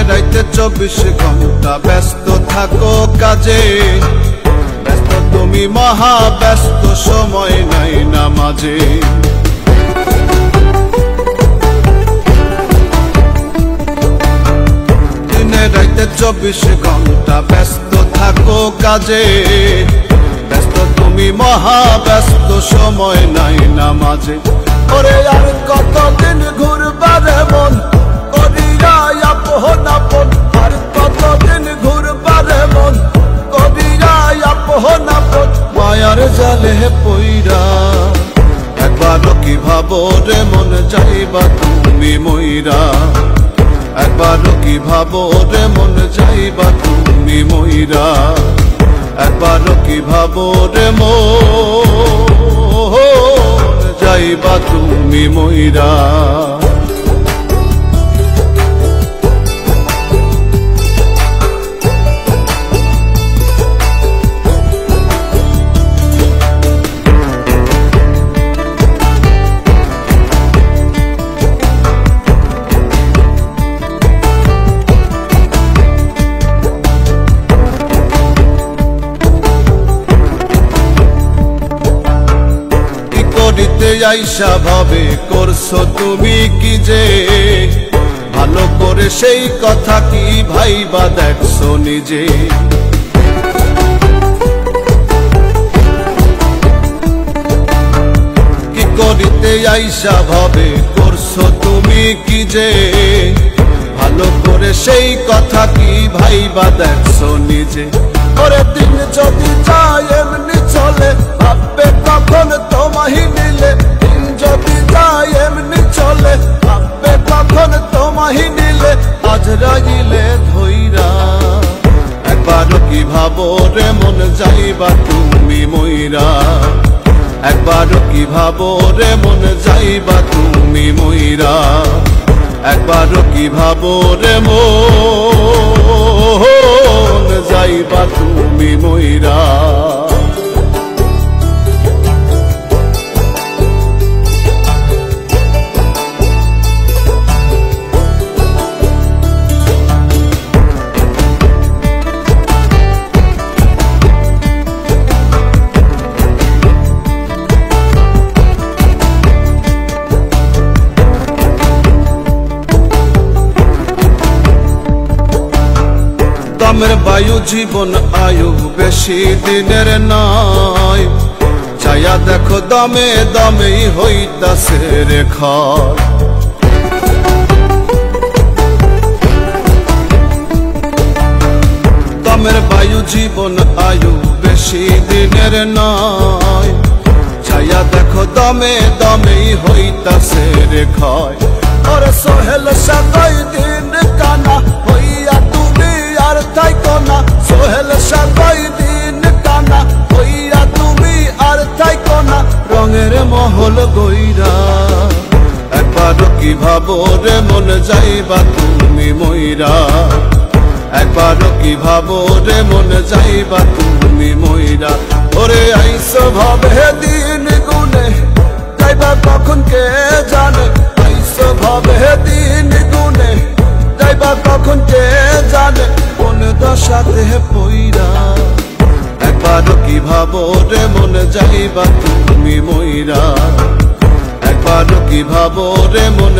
রাইতে 24 ঘন্টা ব্যস্ত থাকো কাজে, ব্যস্ত তুমি মহা ব্যস্ত, সময় নাই নামাজে। দিনে রাইতে 24 ঘন্টা ব্যস্ত থাকো কাজে, ব্যস্ত তুমি মহা ব্যস্ত, সময় নাই নামাজে। ওরে আর কতদিন ঘুরবারে মন করিয়া আপন আপন, আর কতদিন ঘুরবারে মন করিয়া আপন আপন, মায়ার জালে পইরা একবারও কি ভাবো রে মন যাইবা তুমি মইরা, একবারও কি ভাবো রে মন যাইবা তুমি মইরা, একবারও কি ভাবো রে মন যাইবা তুমি মইরা। আইসা ভাবে করছো তুমি কি যে, ভালো করে সেই কথা কি ভাইবা দেখছো নিজে। কি করিতে আইসা ভাবে করছো তুমি কি যে, ভালো করে সেই কথা কি ভাইবা দেখছো নিজে। ওরে দিন যদি যায় এমনি চলে, ভাববে কখন তোমাহি নিলে, দিন যদি যায় এমনি চলে, ভাববে কখন তোমাহি নিলে, আজ রাগিলে ধইরা একবারও কি ভাবো রে মন যাইবা তুমি মইরা, একবারও কি ভাবো রে মন যাইবা তুমি মইরা, একবারও কি ভাবো রে মন যাইবা তুমি মইরা। দমের বায়ু জীবন আয়ু বেশি দিনের নয়, চাইয়া দেখো দমে দমেই হইতাছে রে ক্ষয়। দমের বায়ু জীবন আয়ু বেশি দিনের নয়, চাইয়া দেখো দমে দমেই হইতাছে রে ক্ষয়। ওরে সোহেল সাদাই দিন কানা হইয়া তুমি আর থাইকো না, সোহেল সাদাই দিন কানা হইয়া তুমি আর থাইকো না, রঙের মহল গইরা একবারও কি ভাবো রে মন যাইবা তুমি মইরা, একবারও কি ভাবো রে মন যাইবা তুমি মইরা। ওরে আইসো ভাবে দিন গুনে যাইবা কখন কে জানে, আইসো ভাবে দিন গুনে যাইবা কখন কে জানে, কোন দশাতে পইরা একবারও কি ভাবো রে মন যাইবা তুমি মইরা, একবারও কি ভাবো রে মন